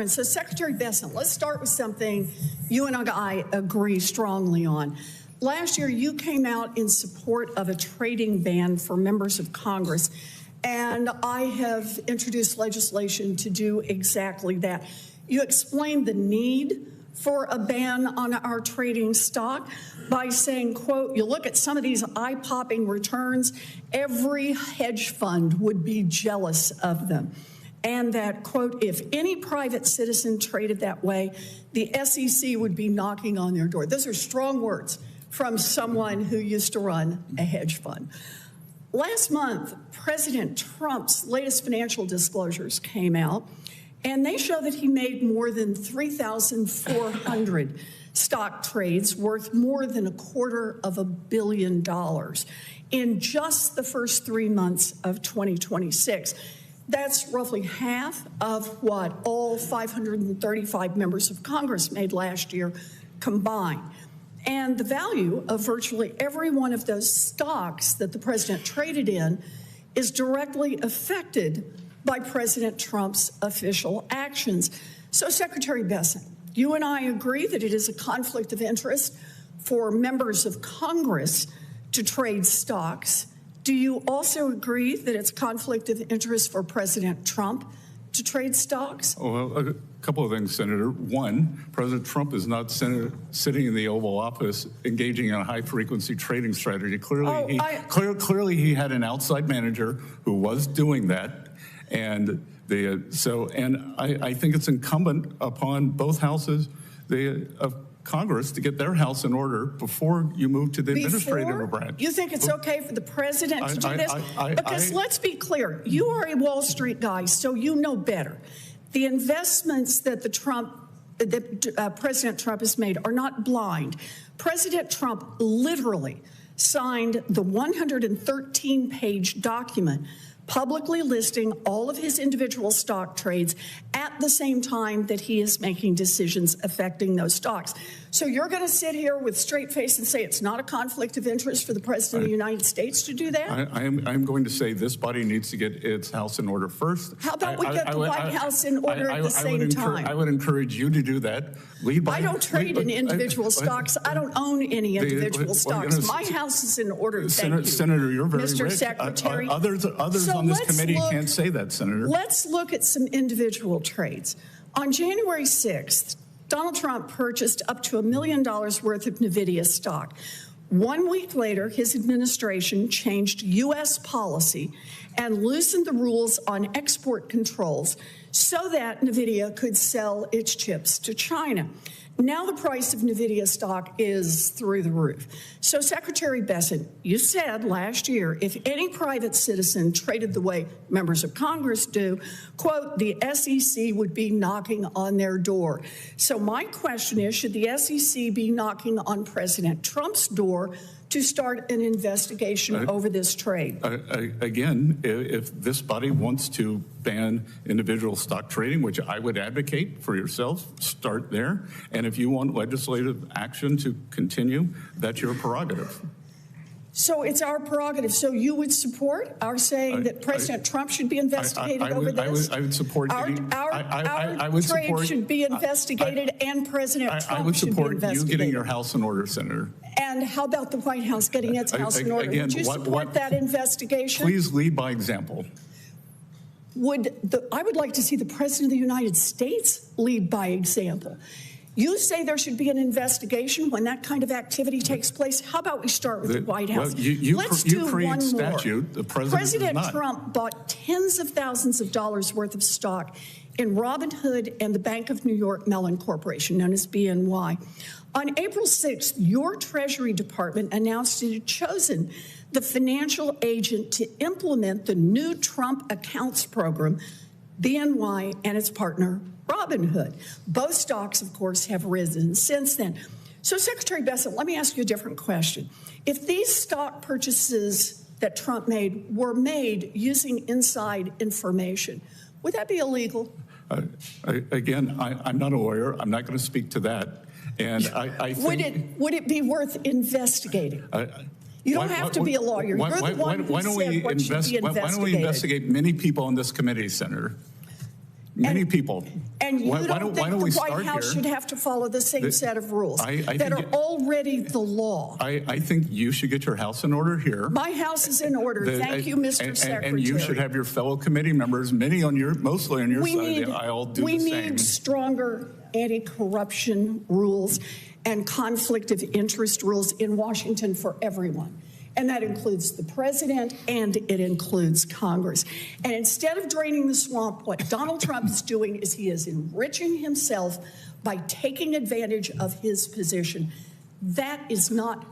And so, Secretary Bessent, let's start with something you and I agree strongly on. Last year, you came out in support of a trading ban for members of Congress, and I have introduced legislation to do exactly that. You explained the need for a ban on our trading stock by saying, quote, you look at some of these eye-popping returns, every hedge fund would be jealous of them. And that, quote, if any private citizen traded that way, the SEC would be knocking on their door. Those are strong words from someone who used to run a hedge fund. Last month, President Trump's latest financial disclosures came out, and they show that he made more than 3,400 stock trades worth more than $250 million in just the first 3 months of 2026. That's roughly half of what all 535 members of Congress made last year combined. And the value of virtually every one of those stocks that the president traded in is directly affected by President Trump's official actions. So, Secretary Bessent, you and I agree that it is a conflict of interest for members of Congress to trade stocks. Do you also agree that it's conflict of interest for President Trump to trade stocks? Well, a couple of things, Senator. One, President Trump is not sitting in the Oval Office engaging in a high-frequency trading strategy. Clearly, he had an outside manager who was doing that, and I think it's incumbent upon both houses of Congress to get their house in order before you move to the administrative branch. You think it's okay for the president to do this? Because let's be clear, you are a Wall Street guy, so you know better. The investments that President Trump has made are not blind. President Trump literally signed the 113-page document publicly listing all of his individual stock trades at the same time that he is making decisions affecting those stocks. So you're going to sit here with straight face and say it's not a conflict of interest for the President of the United States to do that? I'm going to say this body needs to get its house in order first. How about we get the White House in order at the same time? I would encourage you to do that. I don't trade in individual stocks. I don't own any individual stocks. My house is in order. Thank you. Senator, you're very Mr. rich. Secretary. Others on this committee can't say that, Senator. Let's look at some individual trades. On January 6th, Donald Trump purchased up to $1 million worth of Nvidia stock. 1 week later, his administration changed U.S. policy and loosened the rules on export controls so that Nvidia could sell its chips to China. Now the price of Nvidia stock is through the roof. So, Secretary Bessent, you said last year, if any private citizen traded the way members of Congress do, quote, the SEC would be knocking on their door. So my question is, should the SEC be knocking on President Trump's door to start an investigation over this trade? Again, if this body wants to ban individual stock trading, which I would advocate for yourself, start there. And if you want legislative action to continue, that's your prerogative. So it's our prerogative. So you would support our saying that President Trump should be investigated over this? I would support our trade should be investigated, and President Trump should be investigated. I would support you getting your house in order, Senator. And how about the White House getting its house in order? Would you support that investigation? Please lead by example. I would like to see the President of the United States lead by example. You say there should be an investigation when that kind of activity takes place. How about we start with the White House? Let's do one more. President Trump bought tens of thousands of dollars worth of stock in Robinhood and the Bank of New York Mellon Corporation, known as BNY. On April 6th, your Treasury Department announced it had chosen the financial agent to implement the new Trump accounts program, BNY and its partner, Robinhood. Both stocks, of course, have risen since then. So, Secretary Bessent, let me ask you a different question. If these stock purchases that Trump made were made using inside information, would that be illegal? Again, I'm not a lawyer. I'm not going to speak to that. And I think, would it be worth investigating? You don't have to be a lawyer. You're the one who said what should be investigated. Why don't we investigate many people on this committee, Senator? Many people. And you don't think the White House should have to follow the same set of rules that are already the law? I think you should get your house in order here. My house is in order. Thank you, Mr. Secretary. And you should have your fellow committee members, mostly on your side of the aisle, do the same. We need stronger anti-corruption rules and conflict of interest rules in Washington for everyone. And that includes the president and it includes Congress. And instead of draining the swamp, what Donald Trump is doing is he is enriching himself by taking advantage of his position. That is not.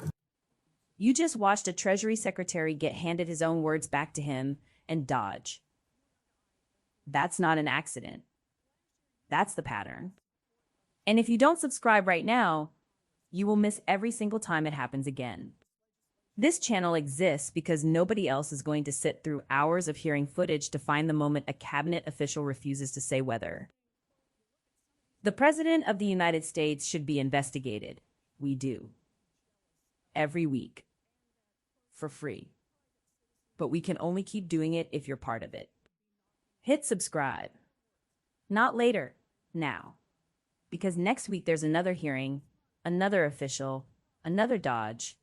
You just watched a Treasury Secretary get handed his own words back to him and dodge. That's not an accident. That's the pattern. And if you don't subscribe right now, you will miss every single time it happens again. This channel exists because nobody else is going to sit through hours of hearing footage to find the moment a cabinet official refuses to say whether. The President of the United States should be investigated. We do. Every week. For free. But we can only keep doing it if you're part of it. Hit subscribe. Not later. Now. Because next week there's another hearing, another official, another dodge.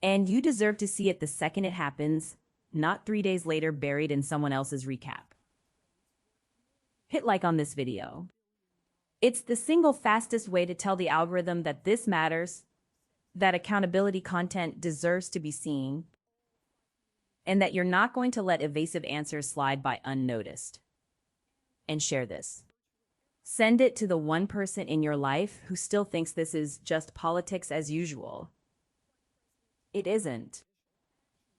And you deserve to see it the second it happens, not 3 days later buried in someone else's recap. Hit like on this video. It's the single fastest way to tell the algorithm that this matters, that accountability content deserves to be seen, and that you're not going to let evasive answers slide by unnoticed. And share this. Send it to the one person in your life who still thinks this is just politics as usual. It isn't.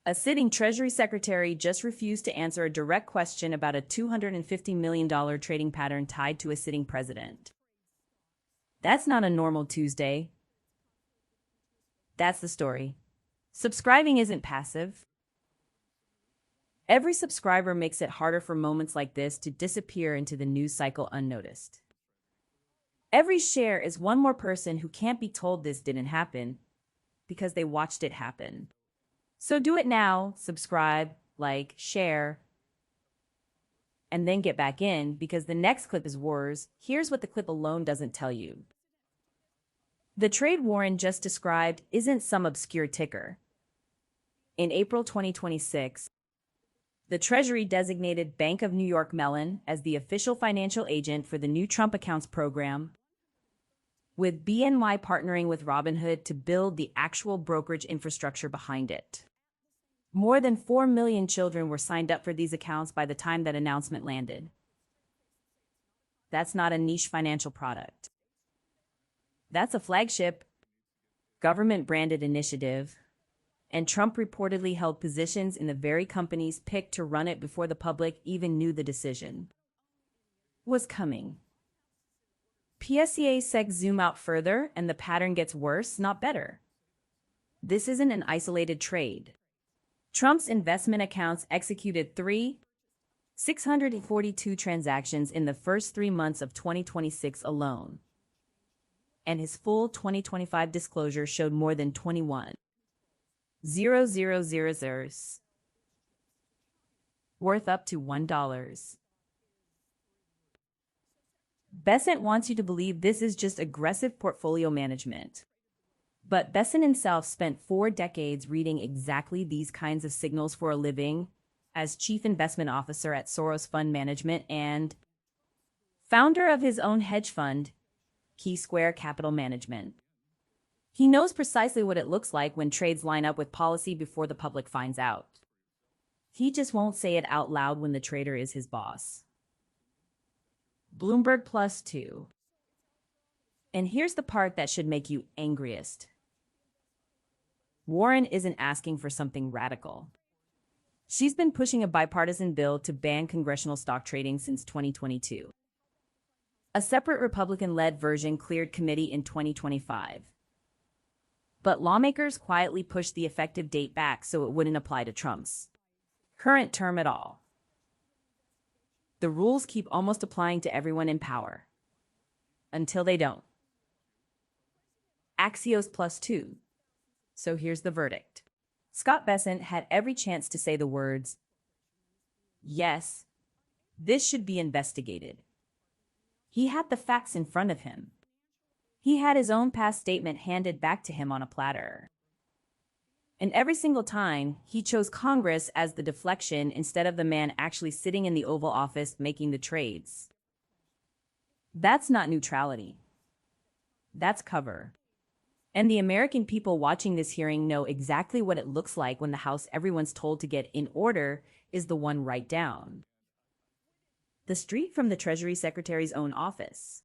A sitting Treasury Secretary just refused to answer a direct question about a $250 million trading pattern tied to a sitting president. That's not a normal Tuesday. That's the story. Subscribing isn't passive. Every subscriber makes it harder for moments like this to disappear into the news cycle unnoticed. Every share is one more person who can't be told this didn't happen, because they watched it happen. So do it now, subscribe, like, share, and then get back in because the next clip is wars. Here's what the clip alone doesn't tell you. The trade Warren just described isn't some obscure ticker. In April 2026, the Treasury designated Bank of New York Mellon as the official financial agent for the new Trump Accounts program, with BNY partnering with Robinhood to build the actual brokerage infrastructure behind it. More than 4 million children were signed up for these accounts by the time that announcement landed. That's not a niche financial product. That's a flagship, government-branded initiative, and Trump reportedly held positions in the very companies picked to run it before the public even knew the decision was coming. PSEA SEC zoom out further and the pattern gets worse, not better. This isn't an isolated trade. Trump's investment accounts executed 642 transactions in the first 3 months of 2026 alone. And his full 2025 disclosure showed more than 21,000 worth up to $1. Bessent wants you to believe this is just aggressive portfolio management. But Bessent himself spent 4 decades reading exactly these kinds of signals for a living as chief investment officer at Soros Fund Management and founder of his own hedge fund, Key Square Capital Management. He knows precisely what it looks like when trades line up with policy before the public finds out. He just won't say it out loud when the trader is his boss. Bloomberg +2. And here's the part that should make you angriest. Warren isn't asking for something radical. She's been pushing a bipartisan bill to ban congressional stock trading since 2022. A separate Republican-led version cleared committee in 2025. But lawmakers quietly pushed the effective date back so it wouldn't apply to Trump's current term at all. The rules keep almost applying to everyone in power. Until they don't. Axios +2. So here's the verdict. Scott Bessent had every chance to say the words, yes, This should be investigated. He had the facts in front of him. He had his own past statement handed back to him on a platter. And every single time, he chose Congress as the deflection instead of the man actually sitting in the Oval Office making the trades. That's not neutrality. That's cover. And the American people watching this hearing know exactly what it looks like when the House everyone's told to get in order is the one right down the street from the Treasury Secretary's own office.